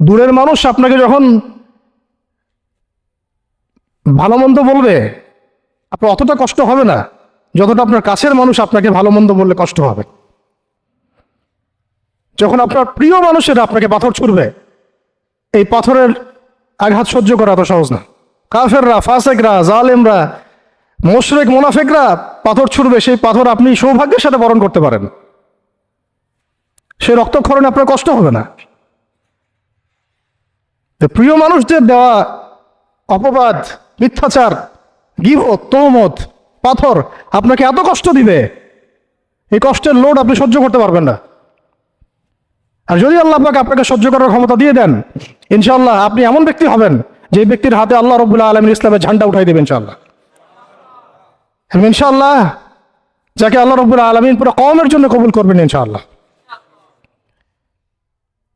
দূরের মানুষ আপনাকে যখন ভালো মন্দ বলবে আপনার অতটা কষ্ট হবে না যতটা আপনার কাছের মানুষ আপনাকে ভালো মন্দ বললে কষ্ট হবে। যখন আপনার প্রিয় মানুষেরা আপনাকে পাথর ছুড়বে, এই পাথরের আঘাত সহ্য করা এত সহজ না। কাফেররা, ফাসেকরা, জালেমরা, মুশরিক, মুনাফিকরা পাথর ছুড়বে, সেই পাথর আপনি সৌভাগ্যের সাথে বরণ করতে পারেন, সেই রক্তক্ষরণে আপনার কষ্ট হবে না। প্রিয় মানুষদের দেওয়া অপবাদ, মিথ্যাচার, গীবত, তহমত, পাথর আপনাকে এত কষ্ট দিবে, এই কষ্টের লোড আপনি সহ্য করতে পারবেন না। আর যদি আল্লাহ পাক আপনাকে সহ্য করার ক্ষমতা দিয়ে দেন, ইনশাআল্লাহ আপনি এমন ব্যক্তি হবেন যে ব্যক্তির হাতে আল্লাহ রাব্বুল আলামিন ইসলামের ঝান্ডা উঠাই দেবেন ইনশাআল্লাহ। ইনশাআল্লাহ যাকে আল্লাহ রাব্বুল আলামিন পুরো কওমের জন্য কবুল করবেন ইনশাআল্লাহ।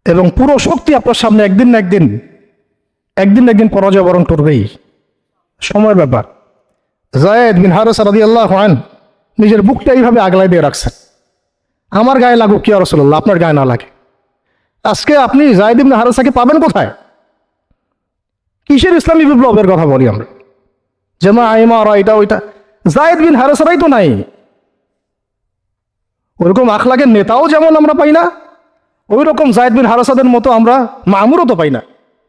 এবং পুরো শক্তি আপনার সামনে একদিন না একদিন পরাজয় বরণ করবেই, সময়ের ব্যাপার। যায়েদ বিন হারেসা রাদিয়াল্লাহু আনহু নিজের বুকটা এইভাবে আগলায় দিয়ে রাখছেন, আমার গায়ে লাগুক ইয়া রাসূলুল্লাহ, আপনার গায়ে না লাগে। আজকে আপনি যায়েদ বিন হারেসাকে পাবেন কোথায়? কিসের ইসলামী বিপ্লবের কথা বলি আমরা? জামা ইমারা এটা ওইটা, যায়েদ বিন হারেসারাই তো নাই। ওইরকম আখলাকের নেতাও যেমন আমরা পাই না, ওই রকম যায়েদ বিন হারেসাদের মতো আমরা মামুরও তো পাই না।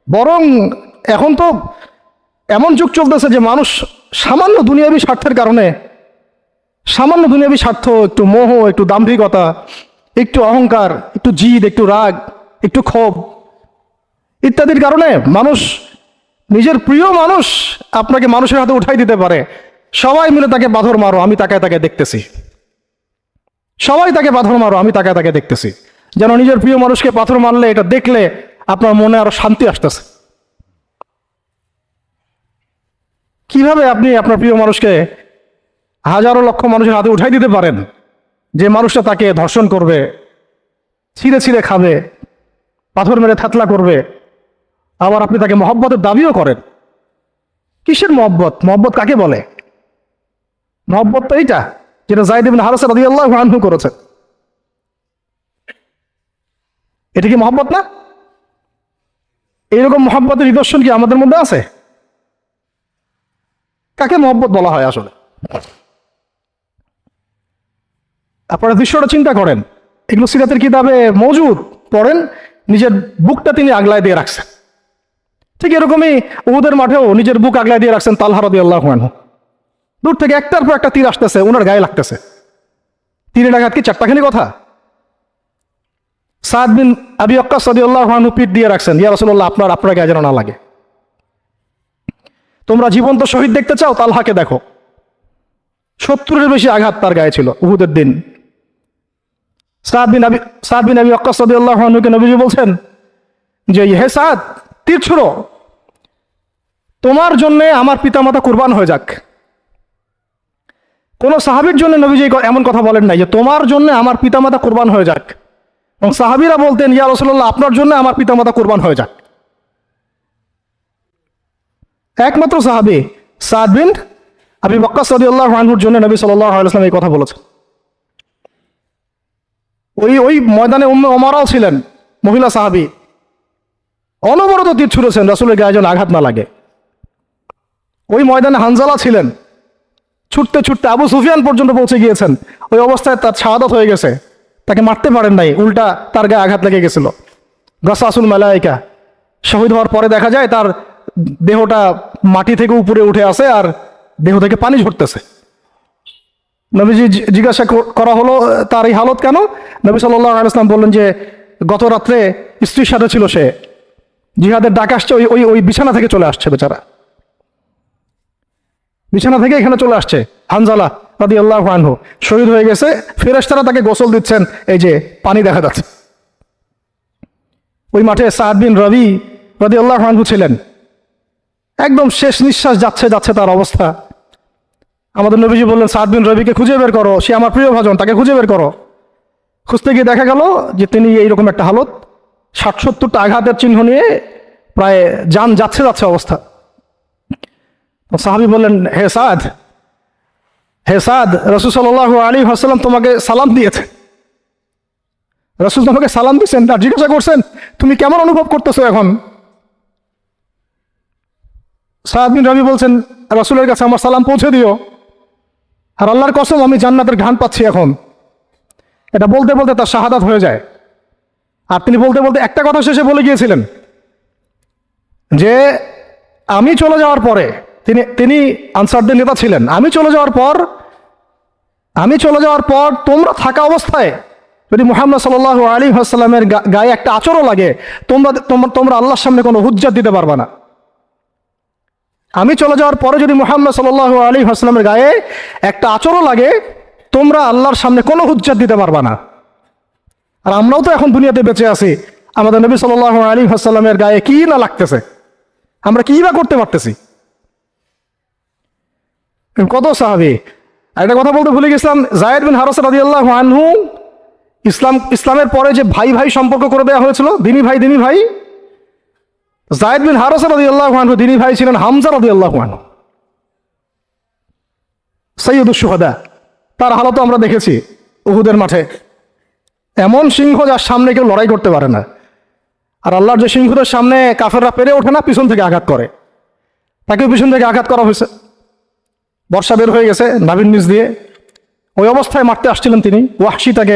বরং এখন তো এমন যুগ চলতেছে যে মানুষ সামান্য দুনিয়াবী স্বার্থের কারণে, সামান্য দুনিয়াবী স্বার্থ, একটু মোহ, একটু দাম্ভিকতা, একটু অহংকার, একটু জিদ, একটু রাগ, একটু ক্ষোভ ইত্যাদির কারণে মানুষ, নিজের প্রিয় মানুষ আপনাকে মানুষের হাতে উঠাই দিতে পারে। সবাই মিলে তাকে পাথর মারো, আমি তাকায় তাকে দেখতেছি। সবাই তাকে পাথর মারো, আমি তাকায় তাকে দেখতেছি। যেন নিজের প্রিয় মানুষকে পাথর মারলে এটা দেখলে আপনার মনে আরো শান্তি আসতেছে। কিভাবে আপনি আপনার প্রিয় মানুষকে হাজারো লক্ষ মানুষের হাতে উঠাই দিতে পারেন, যে মানুষটা তাকে ধর্ষণ করবে, ছিঁড়ে ছিঁড়ে খাবে, পাথর মেরে থাতলা করবে, আবার আপনি তাকে মহব্বতের দাবিও করেন? কিসের মহব্বত? মহব্বত কাকে বলে? মহব্বত তো এইটা যেটা যায়েদ ইবনে হারেসা রাদিয়াল্লাহু আনহু করেছেন। এটা কি মহব্বত না? এইরকম মহব্বতের নিদর্শন কি আমাদের মধ্যে আছে? কাকে মহব্বত বলা হয় আসলে? আপনারা দৃশ্যটা চিন্তা করেন, এগুলো সিরাতের কিতাবে মওজুদ, পড়েন। নিজের বুকটা তিনি আগলায় দিয়ে রাখছেন। ঠিক এরকমই উহুদের মাঠেও নিজের বুক আগলায় দিয়ে রাখছেন তালহা রাদিয়াল্লাহু আনহু। দূর থেকে একটার পর একটা তীর আসতেছে, ওনার গায়ে লাগতেছে। তীরের আঘাত কি চারটাখানি কথা? সাদ বিন আবি ওয়াক্কাস রাদিয়াল্লাহু আনহু পিঠ দিয়ে রাখছেন, ইয়া রাসূলুল্লাহ আপনার গায়ে যেন না লাগে। তোমরা জীবন্ত শহীদ দেখতে চাও, তালহাকে দেখো। 70-এর বেশি আঘাত তার গায়ে ছিল উহুদের দিন। সাদ বিন আবি ওয়াক্কাস রাদিয়াল্লাহু আনহুকে নবীজি বলছেন যে, হে সাদ, তীর ছুড়ো, তোমার জন্য আমার পিতামাতা কুরবান হয়ে যাক। কোন সাহাবীর জন্য নবীজি এমন কথা বলেন নাই যে তোমার জন্য আমার পিতামাতা কুরবান হয়ে যাক। এবং সাহাবীরা বলতেন, ইয়া রাসূলুল্লাহ আপনার জন্য আমার পিতামাতা কুরবান হয়ে যাক। একমাত্র সাহাবী সাদ বিন আবি ওয়াক্কাস রাদিয়াল্লাহু আনহুর জন্য নবী সাল্লাল্লাহু আলাইহি ওয়াসাল্লাম এই কথা বলেছেন। ওই ময়দানে উম্মে ওমারাও ছিলেন, মহিলা সাহাবী, অনবরত তীর ছুঁড়েছেন রাসূলের গায়ে যেন আঘাত না লাগে। ওই ময়দানে হানজালা ছিলেন, ছুটতে ছুটতে আবু সুফিয়ান পর্যন্ত পৌঁছে গিয়েছেন। ওই অবস্থায় তার শাহাদাত হয়ে গেছে, তাকে মারতে পারেন নাই, উল্টা তার গায়ে আঘাত লেগে গেছিল। গাসাসুল মালাইকা, শহীদ হওয়ার পরে দেখা যায় তার দেহটা মাটি থেকে উপরে উঠে আসে আর দেহ থেকে পানি ঝরতেছে। নবীজি জিজ্ঞাসা করা হলো তার এই হালত কেন? নবী সাল্লাল্লাহু আলাইহি ওয়াসাল্লাম বললেন যে গত রাত্রে স্ত্রীর সাথে ছিল সে, জিহাদের ডাক আসছে, ওই বিছানা থেকে চলে আসছে বেচারা, বিছানা থেকে এখানে চলে আসছে। হানজালা রাদিয়াল্লাহু আনহু শহীদ হয়ে গেছে, ফেরেশতারা তাকে গোসল দিচ্ছেন, এই যে পানি দেখা যাচ্ছে। ওই মাঠে সাদ বিন রবি রাদিয়াল্লাহু আনহু ছিলেন, একদম শেষ নিঃশ্বাস যাচ্ছে তার অবস্থা। আমাদের নবীজি বললেন, সাদ বিন রবিকে খুঁজে বের করো, সে আমার প্রিয় ভাজন, তাকে খুঁজে বের করো। খুঁজতে গিয়ে দেখা গেল যে তিনি এইরকম একটা হালত, 60-70টা আঘাতের চিহ্ন নিয়ে প্রায় যান যাচ্ছে অবস্থা। সাহাবী বললেন, হে সাদ, রাসূল সাল্লাল্লাহু আলাইহি ওয়াসাল্লাম তোমাকে সালাম দিয়েছে। রাসূল তোমাকে সালাম দিচ্ছেন আর জিজ্ঞাসা করছেন তুমি কেমন অনুভব করতেছো এখন? সাদ বিন রবি বলছেন রাসূলের কাছে আমার সালাম পৌঁছে দিও, আর আল্লাহর কসম আমি জান্নাতের ঘ্রাণ পাচ্ছি এখন। এটা বলতে বলতে তার শাহাদাত হয়ে যায়। আর তিনি বলতে বলতে একটা কথা শেষে বলে গিয়েছিলেন যে আমি চলে যাওয়ার পরে, তিনি আনসারদের নেতা ছিলেন, আমি চলে যাওয়ার পর তোমরা থাকা অবস্থায় যদি মুহাম্মদ সাল্লাল্লাহু আলাইহি ওয়াসাল্লামের গায়ে একটা আঁচড়ও লাগে তোমরা আল্লাহর সামনে কোনো হুজ্জাত দিতে পারবে না। আমি চলে যাওয়ার পরে যদি মুহাম্মদ সাল্লাল্লাহু আলাইহি ওয়াসাল্লামের গায়ে একটা আঁচড়ও লাগে তোমরা আল্লাহর সামনে কোনো হুজ্জাত দিতে পারবে না। আর আমরাও তো এখন দুনিয়াতে বেঁচে আছি, আমাদের নবী সাল্লাল্লাহু আলাইহি ওয়াসাল্লামের গায়ে কি না লাগতেছে, আমরা কি বা করতে পারতেছি। কত সাহাবী। একটা কথা বলতে ভুলে গেছিলাম, যায়েদ বিন হারেসা রাদিয়াল্লাহু আনহু ইসলামের পরে যে ভাই ভাই সম্পর্ক করে দেওয়া হয়েছিল, দিনী ভাই, যায়েদ বিন হারেসা রাদিয়াল্লাহু আনহু দিনী ভাই ছিলেন হামজা রাদিয়াল্লাহু আনহু, সাইয়্যিদুশ শুহাদা। তার হালত আমরা দেখেছি উহুদের মাঠে। এমন সিংহ যার সামনে কেউ লড়াই করতে পারে না। আর আল্লাহর যে সিংহদের সামনে কাফেররা পেরে ওঠে না, পিছন থেকে আঘাত করে, তাকেও পিছন থেকে আঘাত করা হয়েছে। বর্ষা বের হয়ে গেছে নাভির নিচ দিয়ে, ওই অবস্থায় মারতে আসছিলেন তিনি, ওয়াহশী তাকে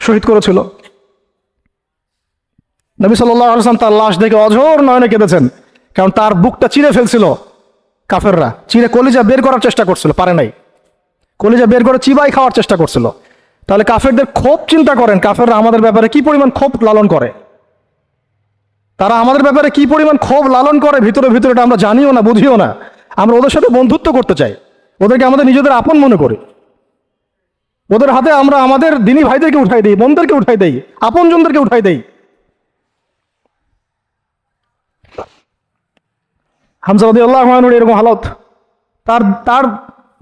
শহীদ করেছিল। নবী সাল্লাল্লাহু আলাইহি ওয়াসাল্লাম তার লাশ দেখে অঝোর নয়নে কেঁদেছেন, কারণ তার বুকটা চিরে ফেলছিল কাফেররা, চিরে কলিজা বের করার চেষ্টা করছিল, পারে নাই। কলিজা বের করে চিবাই খাওয়ার চেষ্টা করছিল। তাহলে কাফেরদের ক্ষোভ চিন্তা করেন, কাফেররা আমাদের ব্যাপারে কি পরিমাণ ক্ষোভ লালন করে, তারা আমাদের ব্যাপারে কি পরিমাণ ক্ষোভ লালন করে ভিতরে ভিতরে এটা আমরা জানিও না, বুঝিও না। আমরা ওদের সাথে বন্ধুত্ব করতে চাই, ওদেরকে আমাদের নিজেদের আপন মনে করি, ওদের হাতে আমরা আমাদের দিনী ভাইদেরকে উঠাই দিই, বোনদেরকে উঠাই দেই, আপনজনদেরকে উঠাই দেই। হামজা রাদিয়াল্লাহু আনহুর এরকম হালত। তার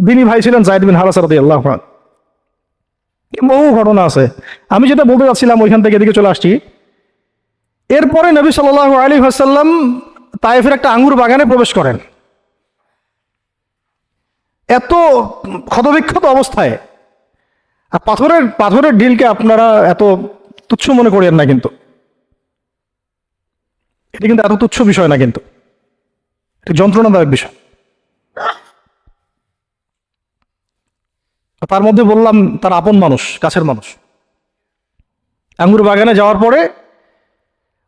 দিনী ভাই ছিলেন যায়েদ বিন হারেসা রাদিয়াল্লাহু আনহু। বহু ঘটনা আছে, আমি যেটা বলতে যাচ্ছিলাম ওইখান থেকে এদিকে চলে আসছি। এরপরে নবী সাল্লাল্লাহু আলাইহি ওয়াসাল্লাম তায়েফের একটা আঙ্গুর বাগানে প্রবেশ করেন, এত ক্ষতবিক্ষত অবস্থায়। আর পাথরের ঢিলকে আপনারা এত তুচ্ছ মনে করেন না, কিন্তু এটি কিন্তু এত তুচ্ছ বিষয় না, কিন্তু এটি যন্ত্রণাদায়ক বিষয়। তার মধ্যে বললাম তার আপন মানুষ, কাছের মানুষ। আঙ্গুর বাগানে যাওয়ার পরে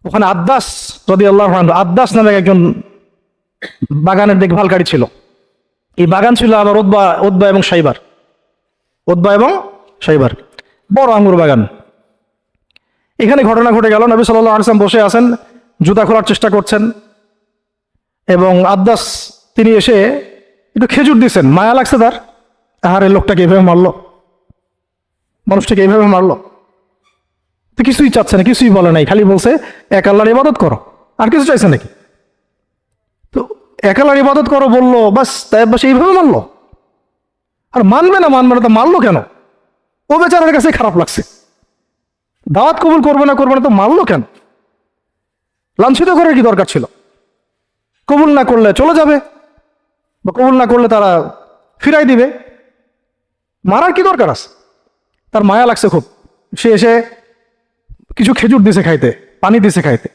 ওখানে আদ্দাস রাদিয়াল্লাহু আনহু, আদ্দাস নামে একজন বাগানের দেখভালকারী ছিল। এই বাগান ছিল আবার উতবা এবং শাইবার, বড় আঙ্গুর বাগান। এখানে ঘটনা ঘটে গেল, নবী সাল্লাল্লাহু আলাইহি ওয়াসাল্লাম বসে আছেন, জুতা খোলার চেষ্টা করছেন, এবং আদ্দাস তিনি এসে একটু খেজুর দিয়েছেন। মায়া লাগছে তার, আহারে লোকটাকে এইভাবে মারলো, মানুষটাকে এইভাবে মারলো। তো কিছুই চাচ্ছে না, কিছুই বলে নাই, খালি বলছে এক আল্লাহর ইবাদত করো, আর কিছু চাইছে নাকি? তো এক আল্লাহর ইবাদত করো বললো, বাস তাই বাস এইভাবে মারলো। আর মানবে না তো মারলো কেন? ও বেচারের কাছে খারাপ লাগছে, দাওয়াত কবুল করবে না তো মারলো কেন? লাঞ্ছিত করার কি দরকার ছিল? কবুল না করলে চলে যাবে, বা কবুল না করলে তারা ফিরাই দিবে, মারার কি দরকার আছে? তার মায়া লাগছে খুব, সে এসে কিছু খেজুর দিছে খাইতে, পানি দিছে খাইতে।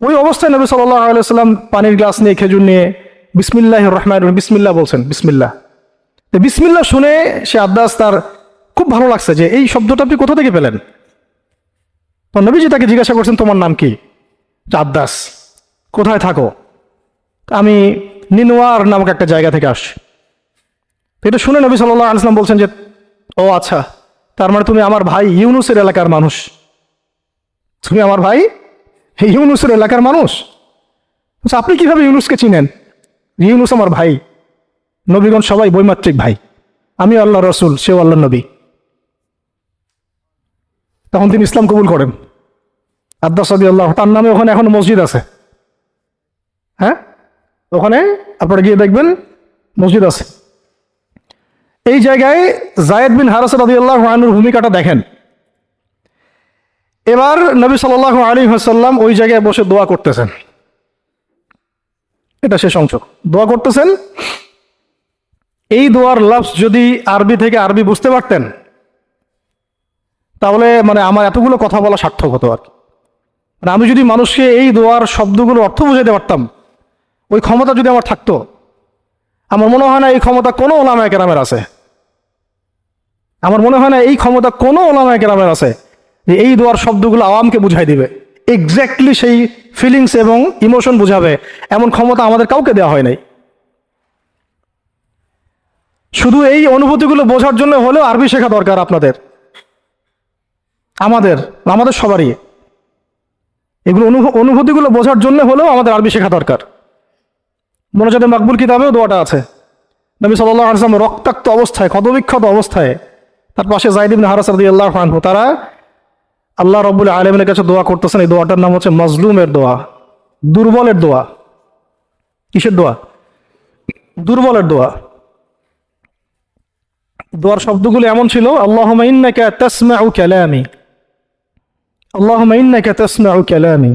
ওই অবস্থায় নবী সাল্লাল্লাহু আলাইহি ওয়াসাল্লাম পানির গ্লাস নিয়ে, খেজুর নিয়ে বিসমিল্লাহির রহমানির রহিম, বিসমিল্লাহ বলছেন, বিসমিল্লাহ। তো বিসমিল্লাহ শুনে সে আদ্দাস, তার খুব ভালো লাগছে যে এই শব্দটা আপনি কোথা থেকে পেলেন। তো নবীজি তাকে জিজ্ঞাসা করছেন তোমার নাম কি? আদ্দাস। কোথায় থাকো? আমি নিনওয়ার নামক একটা জায়গা থেকে আসছি। এটা শুনে নবী সাল্লাল্লাহু আলাইহি ওয়াসাল্লাম বলছেন যে ও আচ্ছা, তার মানে তুমি আমার ভাই ইউনুসের এলাকার মানুষ, তুমি আমার ভাই ইউনুসের এলাকার মানুষ। আপনি কিভাবে ইউনুসকে চিনেন? ইউনুস আমার ভাই, নবীগণ সবাই বৈমাত্রিক ভাই, আমি আল্লাহ রসুল, সেও আল্লাহ নবী। তখন তিনি ইসলাম কবুল করেন। আদ্দাস রাদিয়াল্লাহু, তার নামে ওখানে এখন মসজিদ আছে। হ্যাঁ, ওখানে আপনারা গিয়ে দেখবেন মসজিদ আছে। এই জায়গায় যায়েদ বিন হারেসা রাদিয়াল্লাহু আনহুর ভূমিকাটা দেখেন। এবার নবী সাল্লাল্লাহু আলাইহি ওয়াসাল্লাম ওই জায়গায় বসে দোয়া করতেছেন, এটা শেষ অংশ, দোয়া করতেছেন। এই দোয়ার লফজ যদি আরবি থেকে আরবি বুঝতে পারতেন তাহলে মানে আমার এতগুলো কথা বলা সার্থক হতো আর কি। মানে আমি যদি মানুষকে এই দোয়ার শব্দগুলোর অর্থ বুঝাতে পারতাম, ওই ক্ষমতা যদি আমার থাকতো, আমার মনে হয় না এই ক্ষমতা কোনো ওলামায়ে কেরামের আছে। আমার মনে হয় না এই ক্ষমতা কোনো ওলামায়ে কেরামের আছে যে এই দোয়ার শব্দগুলো আওয়ামকে বুঝাই দিবে, এক্স্যাক্টলি সেই ফিলিংস এবং ইমোশন বুঝাবে, এমন ক্ষমতা আমাদের কাউকে দেওয়া হয় নাই। শুধু এই অনুভূতিগুলো বোঝার জন্য হলেও আরবি শেখা দরকার আপনাদের, আমাদের সবারই। এগুলো অনুভূতিগুলো বোঝার জন্য হলেও আমাদের আরবি শেখা দরকার। মোনাজাতে মাকবুল কিতাবেও দোয়াটা আছে। নবী সাল্লাল্লাহু আলাইহি ওয়াসাল্লাম রক্তাক্ত অবস্থায়, ক্ষতবিক্ষত অবস্থায়, তার পাশে যায়েদ ইবনে হারেসা রাদিয়াল্লাহু আনহু, তারা আল্লাহ রাব্বুল আলামিনের কাছে দোয়া করতেছেন। এই দোয়াটার নাম হচ্ছে মাজলুমের দোয়া, দুর্বলের দোয়া। কিসের দোয়া? দুর্বলের দোয়া। দোয়ার শব্দগুলো এমন ছিল, আল্লাহুম্মা ইন্নাকা তাসমাউ কালামি, আল্লাহুম্মা ইন্নাকা তাসমাউ কালামি,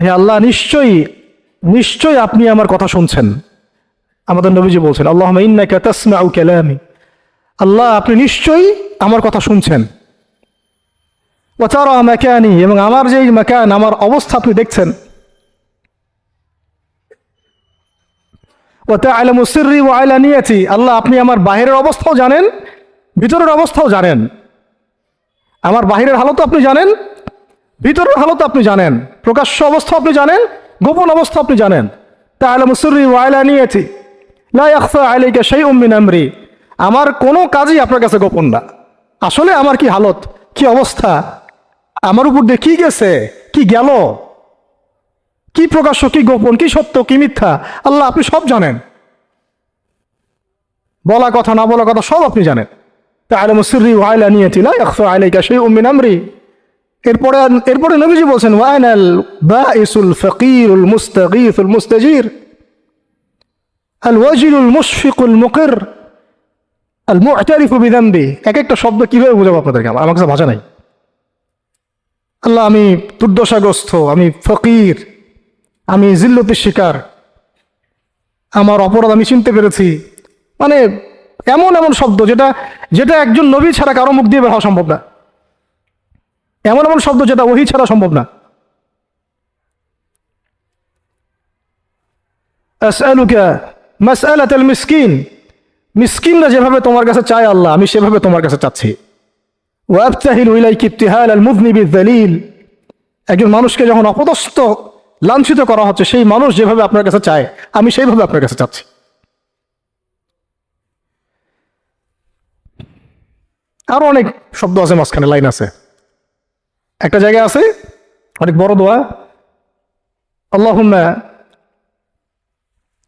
হে আল্লাহ নিশ্চয়ই আপনি আমার কথা শুনছেন। আমাদের নবীজি বলছেন আল্লাহুম্মা ইন্নাকা তাসমাউ কালামি, আল্লাহ আপনি নিশ্চয়ই আমার কথা শুনছেন। ওয়া তারা মাকানি, এবং আমার যে মাকান, আমার অবস্থা আপনি দেখছেন। ওয়া তা'লামু সিররি ওয়া আলানিয়াতি, আল্লাহ আপনি আমার বাহিরের অবস্থাও জানেন, ভিতরের অবস্থাও জানেন। আমার বাহিরের হালত আপনি জানেন, ভিতরের হালত আপনি জানেন, প্রকাশ্য অবস্থা আপনি জানেন, গোপন অবস্থা আপনি জানেন। তা'লামু সিররি ওয়া আলানিয়াতি লা ইয়াখফা আলাইকা শাইউম মিন আমরি, আমার কোনো কাজই আপনার কাছে গোপন না। আসলে আমার কি হালত, কি অবস্থা, আমার উপর দিয়ে কি গেছে, কি গেল, কি প্রকাশ্য, কি গোপন, কি সত্য, কি মিথ্যা, আল্লাহ আপনি সব জানেন। বলা কথা না বলা কথা সব আপনি জানেন। তা'লামু সিররি ওয়া আলানিয়াতি লা ইয়াখফা আলাইকা শাইউম মিন আমরি। এরপরে নবীজি বলছেন ওয়া আনাল বাঈসুল ফাকিরুল মুস্তাগীথুল মুস্তাজির আল ওয়াজিলুল মুশফিকুল মুকির আল মু'তারিফু বিযামবি। এক একটা শব্দ কিভাবে বোঝাবো আপনাদেরকে, আমার কাছে ভাষা নাই। আল্লাহ আমি দুর্দশাগ্রস্ত, আমি ফকির, আমি জিল্লতির শিকার, আমার অপরাধ আমি চিনতে পেরেছি। মানে এমন এমন শব্দ যেটা একজন নবী ছাড়া কারো মুখ দিয়ে বের হওয়া সম্ভব না। এমন এমন শব্দ যেটা ওহী ছাড়া সম্ভব না। আসআলুকা মাসআলাতাল মিসকিন, মিসকিনরা যেভাবে তোমার কাছে চায় আল্লাহ, আমি সেভাবে তোমার কাছে চাচ্ছি। ওয়া আবতাহিলু ইলাইকা ইবতিহাল আল মুযনিবি যালিল, একজন মানুষকে যখন অপদস্থ লাঞ্ছিত করা হচ্ছে, সেই মানুষ যেভাবে আপনার কাছে চায়, আমি সেইভাবে আপনার কাছে চাচ্ছি। আরো অনেক শব্দ আছে, মাঝখানে লাইন আছে। একটা জায়গায় আছে অনেক বড় দোয়া, আল্লাহুম্মা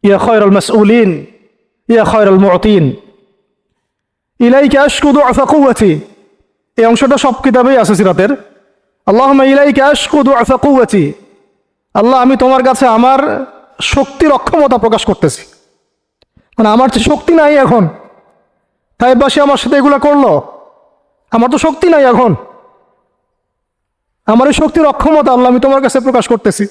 ইয়া খায়রাল মাসউলিন ইয়া খায়রাল মু'তিন ইলাইকা আশকু দুআফা কুওয়াতি। এই অংশটা সব কিতাবেই আছে সিরাতের। আল্লাহুম্মা ইলাইকা আশকু দুআফা কুওয়াতি, আল্লাহ আমি তোমার কাছে আমার শক্তির অক্ষমতা প্রকাশ করতেছি। মানে আমার যে শক্তি নাই এখন, তাইবাসী আমার সাথে এগুলো করলো, আমার তো শক্তি নাই এখন, আমার এই শক্তির অক্ষমতা আল্লাহ আমি তোমার কাছে প্রকাশ করতেছি।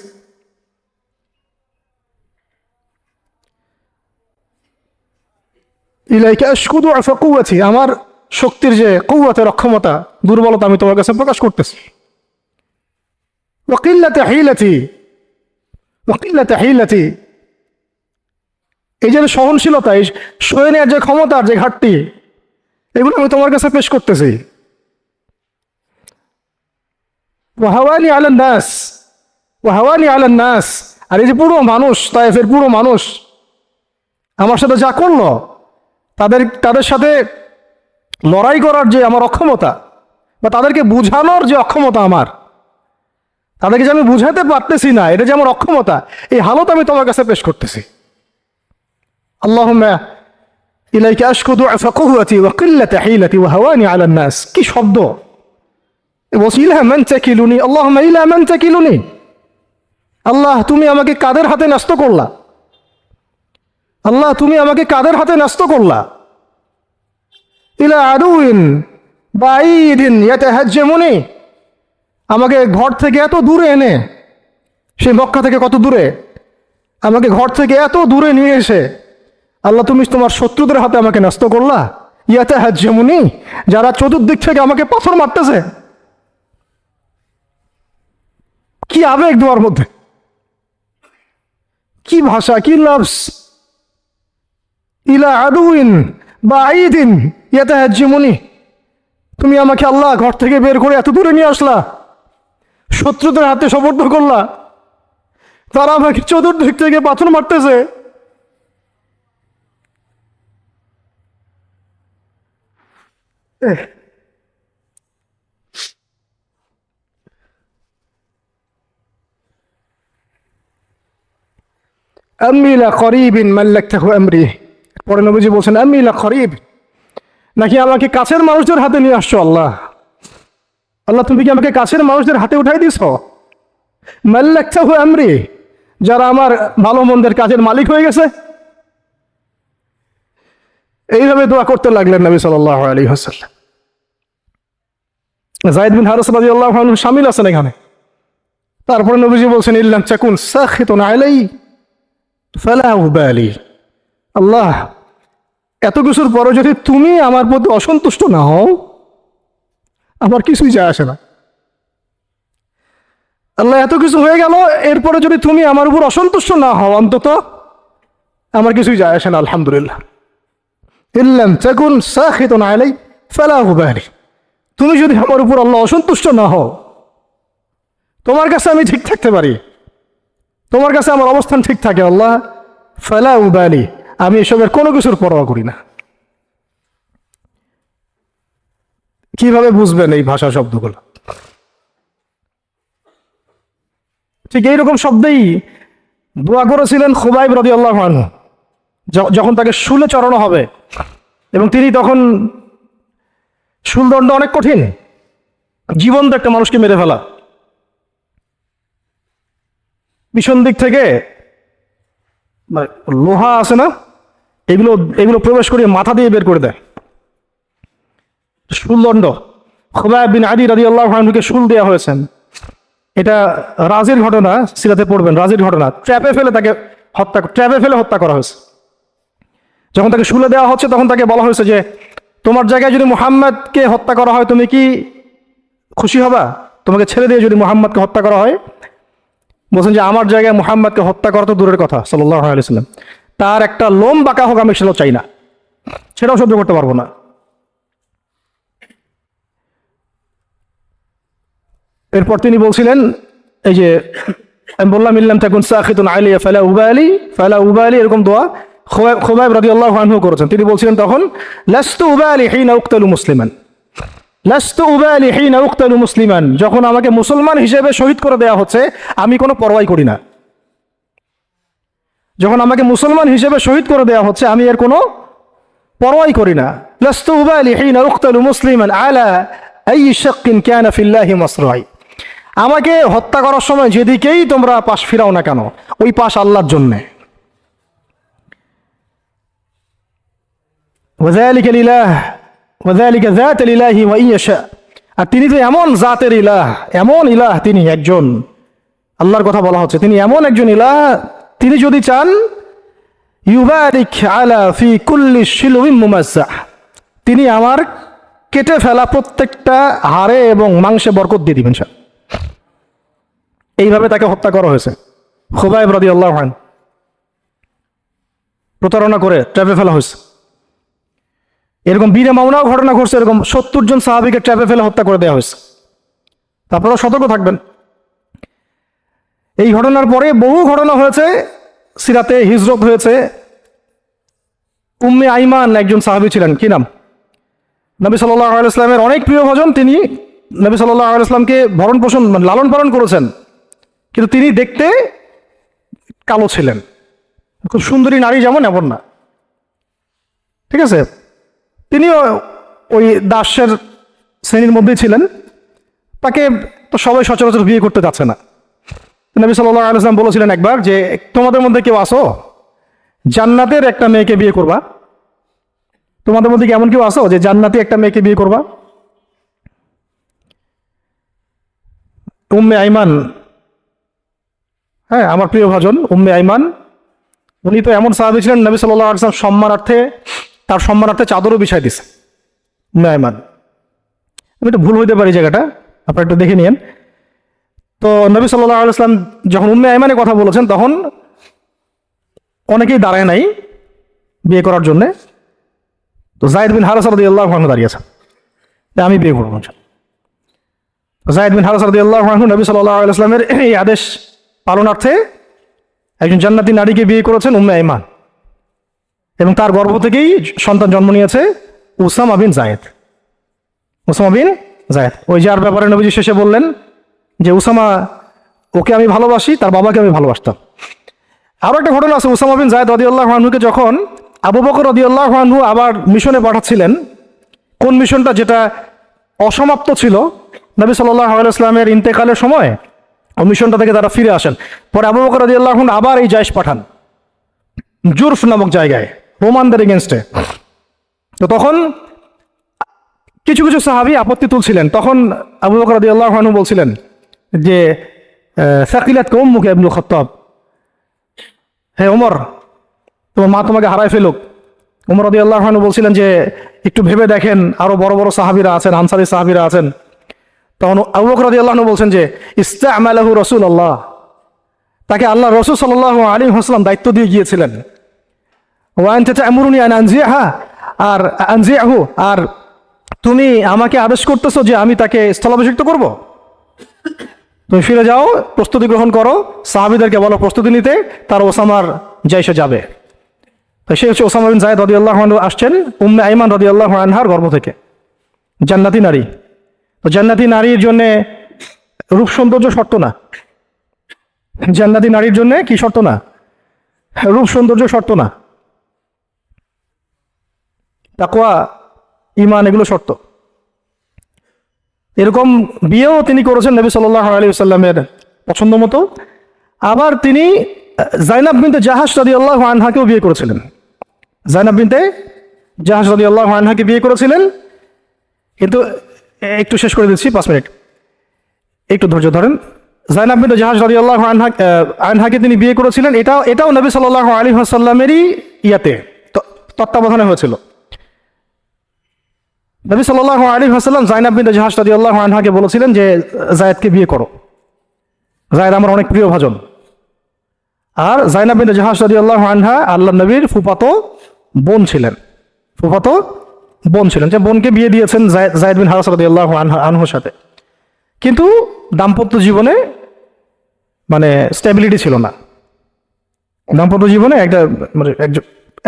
ইলাইকা আশকু দুআফা কুওয়াতি, আমার শক্তির যে কুওয়াতের অক্ষমতা, দুর্বলতা আমি তোমার কাছে প্রকাশ করতেছি। ওয়া কিল্লাতা হিলাতি, ওয়া কিল্লাতা হিলাতি, এই যে সহনশীলতা, এই সয়ে নেওয়ার যে ক্ষমতার যে ঘাটতি, এগুলো আমি তোমার কাছে পেশ করতেছি। ওয়া হাওয়ানি আলান নাস, ওয়া হাওয়ানি আলান নাস, আর এই যে পুরো মানুষ, তায়েফের পুরো মানুষ আমার সাথে যা করলো, তাদের সাথে লড়াই করার যে আমার অক্ষমতা, বা তাদেরকে বুঝানোর যে অক্ষমতা আমার, তাদেরকে যে আমি বুঝাতে পারতেছি না, এটা যে আমার অক্ষমতা, এই হালত আমি তোমার কাছে পেশ করতেছি। আল্লাহুম্মা ইলাইকা আশকু দুআফা কুওয়াতি ওয়া কিল্লাতা হিলাতি ওয়া হাওয়ানি আলান নাস। কি শব্দ! বলছি ইলা মান তাকিলুনি, আল্লাহুম্মা ইলা মান তাকিলুনি, আল্লাহ তুমি আমাকে কাদের হাতে ন্যস্ত করলা, আল্লাহ তুমি আমাকে কাদের হাতে ন্যস্ত করলা। ইলা আদুইন বাঈদিন ইয়াতাহাজ্জামুনি, আমাকে ঘর থেকে এত দূরে এনে, সেই মক্কা থেকে কত দূরে, আমাকে ঘর থেকে এত দূরে নিয়ে এসে আল্লাহ তুমি তোমার শত্রুদের হাতে আমাকে ন্যস্ত করলা। ইয়াতাহাজ্জামুনি, যারা চতুর্দিক থেকে আমাকে পাথর মারতেছে। কি আবেগ দোয়ার মধ্যে, কি ভাষা, কি লাফজ। ইলা আদুইন বাঈদিন ইয়াতাহাজ্জামুনি, তুমি আমাকে আল্লাহ ঘর থেকে বের করে এত দূরে নিয়ে আসলা, শত্রুদের হাতে সমর্থ করলা, তারা আমাকে চতুর্দিক থেকে পাথর মারতেছে। আম্মি লা করিবিন মাল্লাকতাহু আমরি, পরে নবীজি বলছেন আম্মি লা করিব, নাকি আমাকে কাছের মানুষদের হাতে নিয়ে আসছো আল্লাহ? আল্লাহ তুমি কি আমাকে কাছের মানুষদের হাতে উঠাই দিছ? মাল্লাকতাহু আমরি, যারা আমার ভালো মন্দের কাজের মালিক হয়ে গেছে। এইভাবে দোয়া করতে লাগলেন নবী সাল্লাল্লাহু আলাইহি ওয়াসাল্লাম। যায়েদ বিন হারিস রাদিয়াল্লাহু আনহু শামিল আছেন এখানে। তারপরে নবীজি বলছেন ইল্লাম তাকুন সাখিতুন আলাই ফালা উবালি, আল্লাহ এত কিছুর পরে যদি তুমি আমার প্রতি অসন্তুষ্ট না হও, আমার কিছুই যায় আসে না। আল্লাহ এত কিছু হয়ে গেল, এরপরে যদি তুমি আমার উপর অসন্তুষ্ট না হও, অন্তত আমার কিছুই যায় আসে না। আলহামদুলিল্লাহ। ইল্লাম তাকুন সাখিতুন আলাই ফালা উবালি, তুমি যদি আমার উপর আল্লাহ অসন্তুষ্ট না হও, তোমার কাছে আমি ঠিক থাকতে পারি, তোমার কাছে আমার অবস্থান ঠিক থাকে আল্লাহ, ফালা উবালি, আমি এসবের কোনো কিছুর পরোয়া করি না। কিভাবে বুঝবেন এই ভাষা শব্দগুলো? ঠিক এইরকম শব্দেই দোয়া করেছিলেন খুবাইব রাদিয়াল্লাহু আনহু, যখন তাকে শুলে চড়ানো হবে, এবং তিনি তখন, শুলদণ্ড অনেক কঠিন, জীবন্ত একটা মানুষকে মেরে ফেলা, পিছন দিক থেকে লোহা আছে না, এগুলো এগুলো প্রবেশ করিয়ে মাথা দিয়ে বের করে দেয়। শুলদণ্ড, খুবাইব বিন আদি রাদিয়াল্লাহু আনহুকে শুল দেওয়া হয়েছেন। এটা রাজির ঘটনা, সিরাতে পড়বেন, রাজির ঘটনা। ট্র্যাপে ফেলে হত্যা করা হয়েছে। যখন তাকে শুলে দেওয়া হচ্ছে, তখন তাকে বলা হয়েছে যে তোমার জায়গায় যদি মুহাম্মদকে হত্যা করা হয়, তুমি কি খুশি হবা? তোমাকে ছেড়ে দিয়ে যদি মুহাম্মদকে হত্যা করা হয়? বলছেন যে আমার জায়গায় মুহাম্মদকে হত্যা করা তো দূরের কথা, সাল্লাল্লাহু আলাইহি ওয়াসাল্লাম, তার একটা লোম বাঁকা হোক আমি সেটাও চাই না, সেটাও সহ্য করতে পারবো না। এরপর তিনি বলছিলেন, এই যে আমি বললাম ইল্লাম তাকুন সাখিতুন আলাইয়া ফালা উবালি, এরকম দোয়া খুবাইব রাদিয়াল্লাহু আনহু করেছেন। তিনি বলছিলেন তখন, লাস্তু উবালি হিনা উকতালু মুসলিমান, লাস্তু উবালি হিনা উকতালু মুসলিমান, যখন আমাকে মুসলমান হিসেবে শহীদ করে দেওয়া হচ্ছে আমি কোনো পরোয়াই করি না। যখন আমাকে মুসলমান হিসেবে শহীদ করে দেওয়া হচ্ছে আমি এর কোনো পরোয়াই করি না। লাস্তু উবালি হিনা উকতালু মুসলিমান আলা আই শাক্কিন কানা ফিল্লাহি মাসরাই, আমাকে হত্যা করার সময় যেদিকেই তোমরা পাশ ফিরাও না কেন, ওই পাশ আল্লাহর জন্যে। ওয়াযালিকা লিলাহ ওয়াযালিকা যাতুল ইলাহি ওয়া ইয়াশা, আর তিনি তো এমন জাতের ইলাহ, এমন ইলাহ, তিনি একজন, আল্লাহর কথা বলা হচ্ছে, তিনি এমন একজন ইলাহ, তিনি যদি চান ইউবারিক আলা ফি কুল্লি শিলউইন মুমাজ্জাহ, তিনি আমার কেটে ফেলা প্রত্যেকটা হাড়ে এবং মাংসে বরকত দিয়ে দিবেন। এইভাবে তাকে হত্যা করা হয়েছে। খুবাইব রাদিয়াল্লাহু আনহু প্রতারণা করে ট্র্যাপে ফেলা হয়েছে। এরকম বীরে মাওনাও ঘটনা ঘটছে, এরকম 70 জন সাহাবীকে ট্র্যাপে ফেলে হত্যা করে দেওয়া হয়েছে। আপনারা সতর্ক থাকবেন। এই ঘটনার পরে বহু ঘটনা হয়েছে, সিরাতে হিজরত হয়েছে। উম্মে আইমান একজন সাহাবী ছিলেন, কি নাম, নবী সাল্লাল্লাহু আলাইহি ওয়াসাল্লামের অনেক প্রিয় ভজন। তিনি নবী সাল্লাল্লাহু আলাইহি ওয়াসাল্লামকে ভরণ পোষণ, লালন পালন করেছেন, কিন্তু তিনি দেখতে কালো ছিলেন। খুব সুন্দরী নারী যেমন এমন না, ঠিক আছে। তিনিও ওই দাসের শ্রেণীর মধ্যেই ছিলেন। তাকে তো সবাই সচরাচর বিয়ে করতে যাচ্ছে না। নবী সাল্লাল্লাহু আলাইহি ওয়াসাল্লাম বলেছিলেন একবার যে তোমাদের মধ্যে কেউ আসো জান্নাতের একটা মেয়েকে বিয়ে করবা? তোমাদের মধ্যে কি এমন কেউ আসো যে জান্নাতি একটা মেয়েকে বিয়ে করবা? উম্মে আইমান, হ্যাঁ আমার প্রিয় ভাজন উম্মে আইমান, উনি তো এমন সাহাবী ছিলেন, নবী সাল্লাল্লাহু আলাইহি ওয়াসাল্লাম তার সম্মানার্থে চাদরও বিছাই দিছে। উম্মে আইমান। আমি একটু ভুল হইতে পারি জায়গাটা, আপনারা একটু দেখে নিন। তো নবী সাল্লাল্লাহু আলাইহি ওয়াসাল্লাম যখন উম্মে আইমানের কথা বলেছেন তখন অনেকেই দাঁড়ায় নাই বিয়ে করার জন্যে। তো যায়েদ বিন হারেসা রাদিয়াল্লাহু আনহু দাঁড়িয়েছেন, আমি বিয়ে করবো। যায়েদ বিন হারেসা রাদিয়াল্লাহু আনহু নবী সাল্লাল্লাহু আলাইহি ওয়াসাল্লামের এই আদেশ পালনার্থে একজন জান্নাতি নারীকে বিয়ে করেছেন, উম্মে আইমান, এবং তার গর্ভ থেকেই সন্তান জন্ম নিয়েছে উসামা বিন যায়েদ। উসামা বিন যায়েদ, ওই যার ব্যাপারে নবীজি শেষে বললেন যে উসামা, ওকে আমি ভালোবাসি, তার বাবাকে আমি ভালোবাসতাম। আরও একটা ঘটনা আছে, উসামা বিন যায়েদ রাদিয়াল্লাহু আনহুকে যখন আবু বকর রাদিয়াল্লাহু আনহু আবার মিশনে পাঠাচ্ছিলেন, কোন মিশনটা যেটা অসমাপ্ত ছিল, নবী সাল্লাল্লাহু আলাইহি ওয়াসাল্লামের ইন্তেকালের সময় ওই মিশনটা থেকে তারা ফিরে আসেন। পরে আবু বকর রাদিয়াল্লাহু আনহু আবার এই জায়েশ পাঠান জুরফ নামক জায়গায়, রোমানদের এগেনস্টে। তো তখন কিছু কিছু সাহাবী আপত্তি তুলছিলেন, তখন আবু বকর রাদিয়াল্লাহু আনহু বলছিলেন যে সাকিলাতকা উম্মুকা ইবনুল খাত্তাব, হে ওমর, তোমার মা তোমাকে হারায় ফেলুক। ওমর রাদিয়াল্লাহু আনহু বলছিলেন যে একটু ভেবে দেখেন, আরো বড় বড় সাহাবীরা আছেন, আনসারী সাহাবীরা আছেন। তখন আবু বকর রাদিয়াল্লাহু আনহু বলছেন যে ইস্তা'মালাহু রাসূলুল্লাহ, তাকে আল্লাহ রাসূল সাল্লাল্লাহু আলাইহি ওয়াসাল্লাম দায়িত্ব দিয়ে গিয়েছিলেন। ওয়া আনতা তা'মুরুনি আন আনজিহা, আর আনজিহু, আর তুমি আমাকে আদেশ করতেছো যে আমি তাকে স্থলাভিষিক্ত করব। তুমি ফিরে যাও, প্রস্তুতি গ্রহণ করো, সাহাবীদেরকে বলো প্রস্তুতি নিতে, তার ওসামার জাইশে যাবে। তো সে হচ্ছে ওসামা বিন যায়েদ রাদিয়াল্লাহু আনহু, আসছেন উম্মে আইমান রাদিয়াল্লাহু আনহার গর্ভ থেকে, জান্নাতি নারী। তো জান্নাতি নারীর জন্য রূপ সৌন্দর্য শর্ত না, জান্নাতি নারীর জন্য কি শর্ত না, রূপ সৌন্দর্য শর্ত না, তাকওয়া, ঈমান, এগুলো শর্ত। এরকম বিয়েও তিনি করেছেন নবী সাল্লাল্লাহু আলাইহি ওয়াসাল্লামের পছন্দ মতো। আবার তিনি যায়নাব বিনতে জাহাশ রাদিয়াল্লাহু আনহাকেও বিয়ে করেছিলেন। যায়নাব বিনতে জাহাশ রাদিয়াল্লাহু আনহাকে বিয়ে করেছিলেন, কিন্তু একটু শেষ করে দিচ্ছি, 5 মিনিট, একটু ধৈর্য ধরেন। যায়নাব বিনতে জাহাশ রাদিয়াল্লাহু আনহাকে তিনি বিয়ে করেছিলেন, এটাও নবী সাল্লাল্লাহু আলাইহি ওয়াসাল্লামেরই তত্ত্বাবধানে হয়েছিল। নবী সাল্লাল্লাহু আলাইহি ওয়াসাল্লাম যায়নাব বিনতে জাহাশ রাদিয়াল্লাহু আনহাকে বলেছিলেন যে যায়েদকে বিয়ে করো, যায়েদ আমার অনেক প্রিয় ভাজন। আর যায়নাব বিনতে জাহাশ রাদিয়াল্লাহু আনহা আল্লাহর নবীর ফুফাতো বোন ছিলেন, যে বোনকে বিয়ে দিয়েছেন যায়েদ বিন হারেসা রাদিয়াল্লাহু আনহুর সাথে। কিন্তু দাম্পত্য জীবনে মানে স্টেবিলিটি ছিল না, দাম্পত্য জীবনে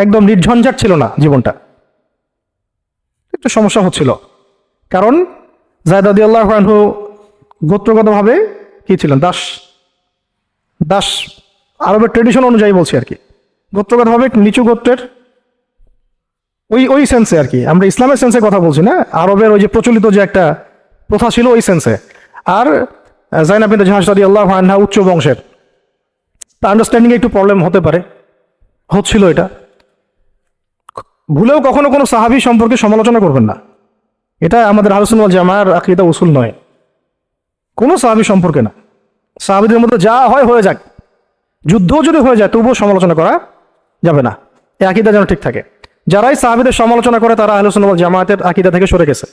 একদম নির্ঝঞ্ঝাট ছিল না জীবনটা, একটু সমস্যা হচ্ছিল। কারণ যায়েদ রাদিয়াল্লাহু আনহু গোত্রগতভাবে কি ছিলেন, দাস, আরবের ট্রেডিশন অনুযায়ী বলছি আর কি, গোত্রগতভাবে নিচু গোত্রের, ওই সেন্সে আর কি, আমরা ইসলামের সেন্সে কথা বলছি না, আরবের ওই যে প্রচলিত যে একটা প্রথা ছিল ওই সেন্সে। আর যায়নাব বিনতে জাহাশ রাদিয়াল্লাহু আনহা উচ্চ বংশের, তা আন্ডারস্ট্যান্ডিংয়ে একটু প্রবলেম হতে পারে, হচ্ছিল এটা। ভুলেও কখনো কোনো সাহাবী সম্পর্কে সমালোচনা করবেন না, এটা আমাদের আহলুস সুন্নাহ ওয়াল জামাআর আকীদা উসুল নয়, কোনো সাহাবী সম্পর্কে না। সাহাবীদের মধ্যে যা হয় হয়ে যাক, যুদ্ধও যদি হয়ে যায় তবুও সমালোচনা করা যাবে না, এই আকীদা যেন ঠিক থাকে। যারাই সাহাবীদের সমালোচনা করে তারা আহলুস সুন্নাহ ওয়াল জামাআতের আকীদা থেকে সরে গেছে।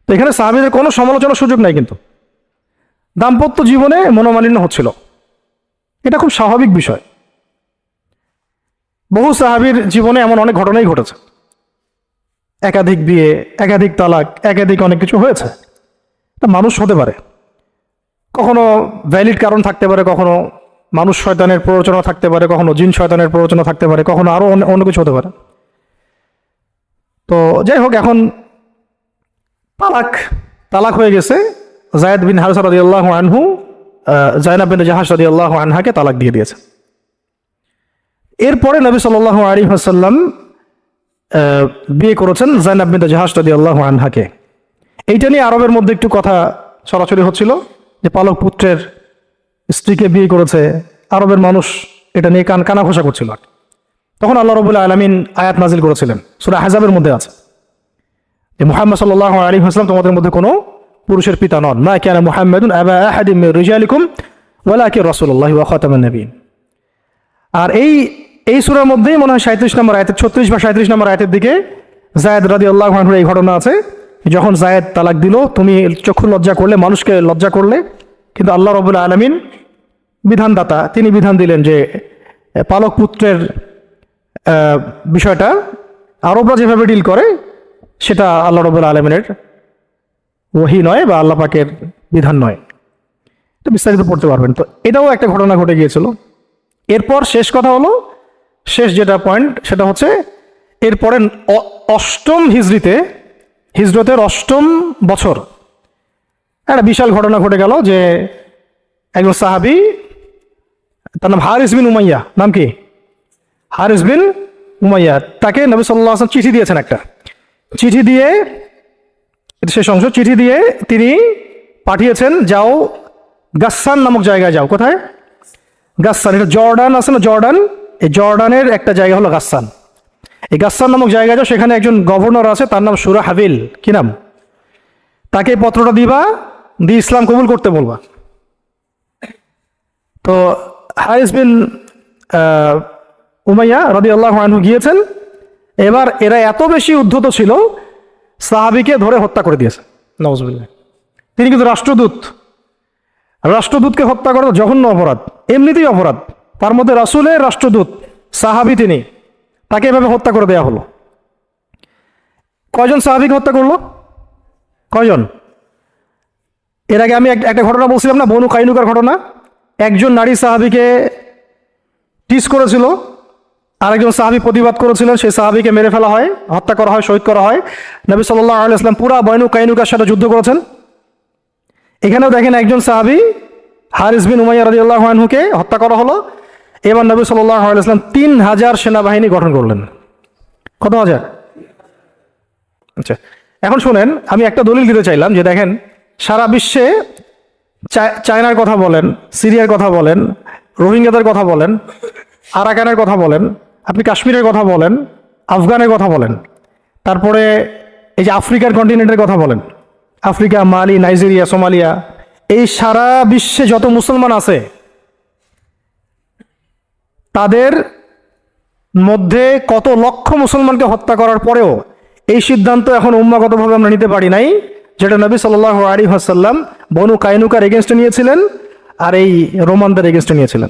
তো এখানে সাহাবীদের কোনো সমালোচনার সুযোগ নাই, কিন্তু দাম্পত্য জীবনে মনোমালিন্য হচ্ছিল, এটা খুব স্বাভাবিক বিষয়। বহু সাহাবীর জীবনে এমন অনেক ঘটনাই ঘটেছে, একাধিক বিয়ে, একাধিক তালাক, একাধিক অনেক কিছু হয়েছে। মানুষ হতে পারে, কখনো ভ্যালিড কারণ থাকতে পারে, কখনো মানুষ শয়তানের প্ররোচনা থাকতে পারে, কখনো জিন শয়তানের প্ররোচনা থাকতে পারে, কখনো আরো অন্য কিছু হতে পারে। তো যাই হোক, এখন তালাক হয়ে গেছে। যায়েদ বিন হারেসা রাদিয়াল্লাহু আনহু যায়নাব বিনতে জাহাশ রাদিয়াল্লাহু আনহাকে তালাক দিয়ে দিয়েছে। এরপরে নবী সাল্লাল্লাহু আলাইহি ওয়াসাল্লাম বিয়ে করেছেন যায়নাব বিনতে জাহাশ রাদিয়াল্লাহু আনহাকে। এইটা নিয়ে আরবের মধ্যে একটু কথা ছড়াছড়ি হচ্ছিল যে পালক পুত্রের স্ত্রীকে বিয়ে করেছে, আরবের মানুষ এটা নিয়ে কানা ঘোষা করছিল। তখন আল্লাহ রাব্বুল আলামিন আয়াত নাজিল করেছিলেন, সূরা আহজাবের মধ্যে আছে যে মুহাম্মদ সাল্লাল্লাহু আলাইহি ওয়াসাল্লাম তোমাদের মধ্যে কোনো পুরুষের পিতা নন, মা কানা মুহাম্মাদুন আবা আহাদিন মির রিজালিকুম ওয়ালাকিন রাসূলুল্লাহি ওয়া খাতামান নবিয়্যিন। আর এই সূরার মধ্যেই মনে হয় 37 নম্বর আয়াতের 36 বা 37 নম্বর আয়াতের দিকে জায়েদ রাদিয়াল্লাহু আনহুর এই ঘটনা আছে, যখন জায়েদ তালাক দিল, তুমি চক্ষু লজ্জা করলে, মানুষকে লজ্জা করলে, কিন্তু আল্লাহ রাব্বুল আলামিন বিধানদাতা, তিনি বিধান দিলেন যে পালক পুত্রের বিষয়টা আরবরা যেভাবে ডিল করে সেটা আল্লাহ রাব্বুল আলামিনের ওহী নয় বা আল্লাহ পাকের বিধান নয়। তো বিস্তারিত পড়তে পারবেন। তো এটাও একটা ঘটনা ঘটে গিয়েছিল। এরপর শেষ কথা হলো, শেষ যেটা পয়েন্ট সেটা হচ্ছে এরপরে অষ্টম হিজরতের অষ্টম বছর একটা বিশাল ঘটনা ঘটে গেল যে একজন সাহাবী, তার নাম হারিস বিন উমাইয়া, নাম কি? হারিস বিন উমাইয়া, তাকে নবী সাল্লাল্লাহু আলাইহি ওয়াসাল্লাম চিঠি দিয়েছেন, একটা চিঠি দিয়ে, শেষ অংশ, চিঠি দিয়ে তিনি পাঠিয়েছেন, যাও গাসসান নামক জায়গায় যাও। কোথায়? গাসসান। এটা জর্ডান আছে না, জর্ডান, এই জর্ডানের একটা জায়গা হলো গাসসান। এই গাসসান নামক জায়গায় যাও, সেখানে একজন গভর্নর আছে, তার নাম সুরাহাবিল। কি নাম? তাকে পত্রটা দিবা, দিয়ে ইসলাম কবুল করতে বলবা। তো হারিস বিন উমাইয়া রাদিয়াল্লাহু আনহু গিয়েছেন। এবার এরা এত বেশি উদ্ধত ছিল, সাহাবীকে ধরে হত্যা করে দিয়েছে। নাউজুবিল্লাহ। তিনি কিন্তু রাষ্ট্রদূতকে হত্যা করা জঘন্য অপরাধ, এমনিতেই অপরাধ, তার মধ্যে রাসূলের রাষ্ট্রদূত সাহাবী, তিনি, তাকে এভাবে হত্যা করে দেয়া হলো। কয়জন সাহাবীকে হত্যা করলো? কয়জন? এর আগে আমি একটা ঘটনা বলছিলাম না, বনু কাইনুকার ঘটনা। একজন নারী সাহাবীকে টিস করেছিল, আরেকজন সাহাবী প্রতিবাদ করেছিলেন, সেই সাহাবীকে মেরে ফেলা হয়, হত্যা করা হয়, শহীদ করা হয়। নবী সাল্লাল্লাহু আলাইহি ওয়াসাল্লাম পুরা বনু কাইনুকার সাথে যুদ্ধ করেছেন। এখানেও দেখেন একজন সাহাবী হারিস বিন উমাইয়া রাদিয়াল্লাহু আনহুকে হত্যা করা হলো। এবার নবী সাল্লাল্লাহু আলাইহি ওয়াসাল্লাম 3000 সেনাবাহিনী গঠন করলেন। কত হাজার? আচ্ছা, এখন শুনেন, আমি একটা দলিল দিতে চাইলাম যে দেখেন, সারা বিশ্বে চায়নার কথা বলেন, সিরিয়ার কথা বলেন, রোহিঙ্গাদের কথা বলেন, আরাকানের কথা বলেন, আপনি কাশ্মীরের কথা বলেন, আফগানের কথা বলেন, তারপরে এই যে আফ্রিকার কন্টিনেন্টের কথা বলেন, আফ্রিকা, মালি, নাইজেরিয়া, সোমালিয়া, এই সারা বিশ্বে যত মুসলমান আছে তাদের মধ্যে কত লক্ষ মুসলমানকে হত্যা করার পরেও এই সিদ্ধান্ত এখন উম্মাগতভাবে আমরা নিতে পারি নাই, যেটা নবী সাল্লাল্লাহু আলাইহি ওয়াসাল্লাম বনু কাইনুকার এগেনস্টে নিয়েছিলেন আর এই রোমানদের এগেনস্টে নিয়েছিলেন।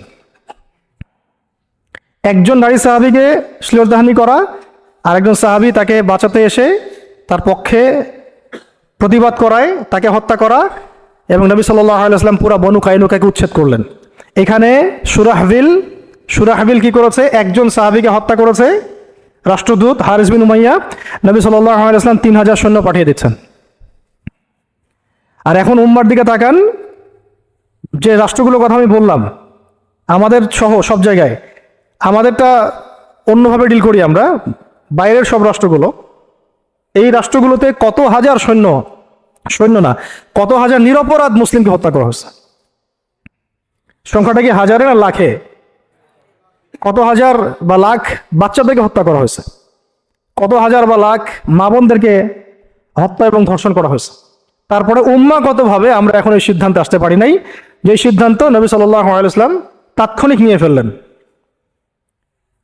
একজন নারী সাহাবীকে শ্লীলতাহানি করা, আরেকজন সাহাবী তাকে বাঁচাতে এসে তার পক্ষে প্রতিবাদ করায়, তাকে হত্যা করা, এবং নবী সাল্লাল্লাহু আলাইহি ওয়াসাল্লাম পুরা বনু কাইনুকাকে উচ্ছেদ করলেন। এখানে সুরাহবিল কি করেছে? একজন সাহাবীকে হত্যা করেছে, রাষ্ট্রদূত হারিস বিন উমাইয়া। নবী সাল্লাল্লাহু আলাইহি ওয়াসাল্লাম 3000 সৈন্য পাঠিয়ে দিচ্ছেন। আর এখন উম্মার দিকে তাকান, যে রাষ্ট্রগুলোর কথা আমি বললাম, আমাদের সহ সব জায়গায়, আমাদেরটা অন্যভাবে ডিল করি আমরা, বাইরের সব রাষ্ট্রগুলো, এই রাষ্ট্রগুলোতে কত হাজার সৈন্য না, কত হাজার নিরপরাধ মুসলিমকে হত্যা করা হয়েছে। সংখ্যাটা কি হাজারে না লাখে? কত হাজার বা লাখ বাচ্চাদেরকে হত্যা করা হয়েছে, কত হাজার বা লাখ মা বোনদেরকে হত্যা এবং ধর্ষণ করা হয়েছে। তারপরে উম্মাগতভাবে আমরা এখন এই সিদ্ধান্তে আসতে পারি নাই, যে সিদ্ধান্ত নবী সাল্লাল্লাহু আলাইহি ওয়াসাল্লাম তাৎক্ষণিক নিয়ে ফেললেন।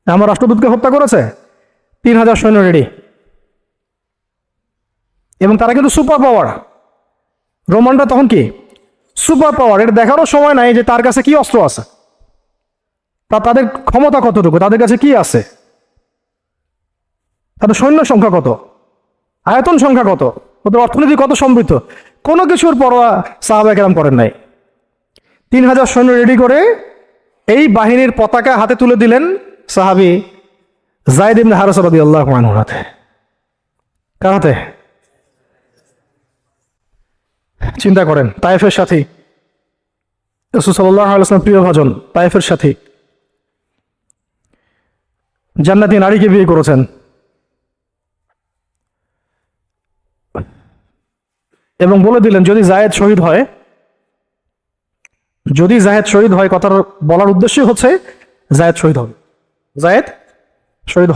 আমার রাষ্ট্রদূতকে হত্যা করেছে, 3000 সৈন্য রেডি, এবং তারা কিন্তু সুপার পাওয়ার। রোমানরা তখন কি সুপার পাওয়ার, এটা দেখানোর সময় নাই যে তার কাছে কি অস্ত্র আছে, তাদের ক্ষমতা কতটুকু, তাদের কাছে কি আছে, তাদের সৈন্য সংখ্যা কত, আয়তন সংখ্যা কত, ওদের অর্থনীতি কত সমৃদ্ধ, কোনো কিছুর পরোয়া সাহাবায়ে কেরাম করেন নাই। 3000 সৈন্য রেডি করে এই বাহিনীর পতাকা হাতে তুলে দিলেন সাহাবী যায়েদ ইবনে হারেসা রাদিয়াল্লাহু আনহুর হাতে। কার হাতে? চিন্তা করেন, তায়েফের সাথী, রাসূল সাল্লাল্লাহু আলাইহি ওয়াসাল্লাম প্রিয় ভাজন, তায়েফের সাথী, জান্নাতি নারীকে বিয়ে করেছেন, এবং বলে দিলেন যদি জায়েদ শহীদ হয়, কথার বলার উদ্দেশ্য হচ্ছে জায়েদ শহীদ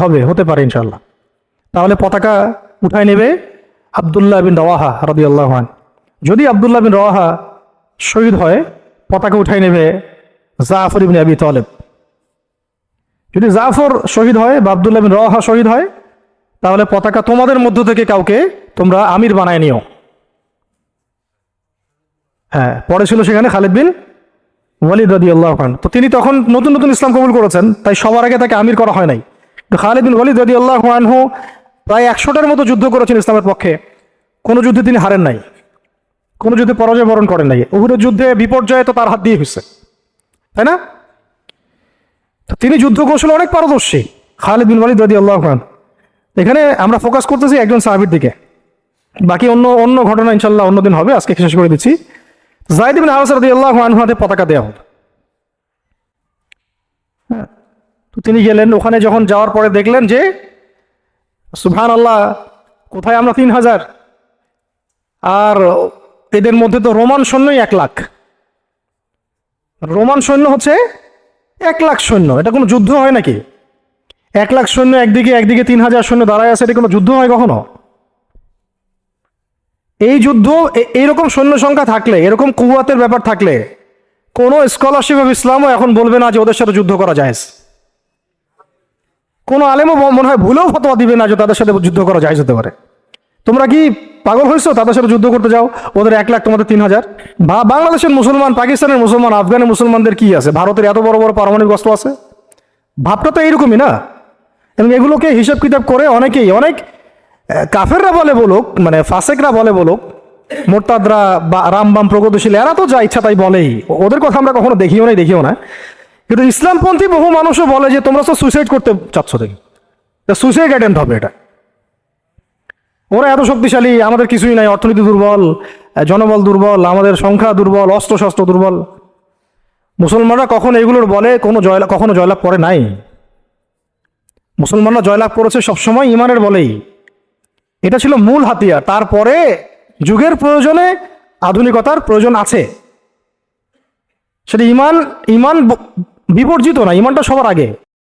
হবে, হতে পারে ইনশাআল্লাহ। তাহলে পতাকা উঠায় নেবে আব্দুল্লাহ বিন রওয়াহা রাদিয়াল্লাহু আনহু। যদি আব্দুল্লাহ বিন রওয়াহা শহীদ হয়, পতাকা উঠাই নেবে জাফর ইবনে আবি তালেব। যদি জাফর শহীদ হয় বা আব্দুল্লাহ বিন রওয়াহা শহীদ হয়, তাহলে পতাকা তোমাদের মধ্য থেকে কাউকে তোমরা আমির বানায় নিও। হ্যাঁ, পরে ছিল সেখানে খালিদ বিন ওয়ালিদ রাদিয়াল্লাহু আনহু। তো তিনি তখন নতুন নতুন ইসলাম কবুল করেছেন, তাই সবার আগে তাকে আমির করা হয় নাই। তো খালিদ বিন ওয়ালিদ রাদিয়াল্লাহু আনহু প্রায় 100টার মতো যুদ্ধ করেছেন ইসলামের পক্ষে, কোনো যুদ্ধে তিনি হারেন নাই, কোনো যুদ্ধে পরাজয় বরণ করেন নাই। উহুদের যুদ্ধে বিপর্যয় তো তার হাত দিয়ে হয়েছে, তাই না? তো তিনি যুদ্ধ কৌশলে অনেক পারদর্শী খালিদ বিন ওয়ালিদ রাদিয়াল্লাহু আনহু। এখানে আমরা ফোকাস করতেছি একজন সাহাবীর দিকে, বাকি অন্য অন্য ঘটনা ইনশাল্লাহ অন্যদিন হবে, আজকে শেষ করে দিচ্ছি। যায়েদ বিন হারেসা রাদিয়াল্লাহু আনহু হাতে পতাকা দেওয়া হলো। তো তিনি গেলেন, ওখানে যখন যাওয়ার পরে দেখলেন যে সুবহানাল্লাহ, কোথায় আমরা 3000, আর এদের মধ্যে তো রোমান সৈন্যই 1 লাখ। রোমান সৈন্য হচ্ছে 1 লাখ সৈন্য, এটা কোনো যুদ্ধ হয় নাকি? 1 লাখ সৈন্য একদিকে, একদিকে 3000 সৈন্য দাঁড়ায় আছে, এটা কোনো যুদ্ধ হয় কখনো? এই যুদ্ধ এইরকম সৈন্য সংখ্যা থাকলে, এরকম কুওয়াতের ব্যাপার থাকলে, কোনো স্কলারশিপ অফ ইসলামও এখন বলবে না যে ওদের সাথে যুদ্ধ করা যায়। কোনো আলেমও মনে হয় ভুলেও ফতোয়া দিবে না যে তাদের সাথে যুদ্ধ করা যায় হতে পারে। তোমরা কি পাগল হয়েছো তাদের সাথে যুদ্ধ করতে যাও? ওদের 1 লাখ, তোমাদের 3000। বাংলাদেশের মুসলমান, পাকিস্তানের মুসলমান, আফগানের মুসলমানদের কি আছে? ভারতের এত বড় বড় পারমাণবিক অস্ত্র আছে। ভাবটা তো এইরকমই না। এবং এগুলোকে হিসাব কিতাব করে অনেকেই, অনেক কাফেররা বলে বলুক, মানে ফাসেকরা বলে বলুক, মোরতাদরা বা রামবাম প্রগতিশীল, এরা তো যা ইচ্ছা তাই বলেই, ওদের কথা আমরা কখনো দেখিও না। কিন্তু ইসলামপন্থী বহু মানুষও বলে যে তোমরা তো সুইসাইড করতে চাচ্ছ, দেখি সুইসাইড অ্যাটেম্প্ট হবে এটা। ওরা এত শক্তিশালী, আমাদের কিছুই নাই, অর্থনীতি দুর্বল, জনবল দুর্বল, আমাদের সংখ্যা দুর্বল, অস্ত্র শস্ত্র দুর্বল। মুসলমানরা কখন এগুলোর বলে কখনো জয়লাভ করে নাই। মুসলমানরা জয়লাভ করেছে সবসময় ইমানের বলেই, এটা ছিল মূল হাতিয়ার। তারপরে যুগের প্রয়োজনে আধুনিকতার প্রয়োজন আছে, সেটা ইমান বিবর্জিত না, ইমানটা সবার আগে।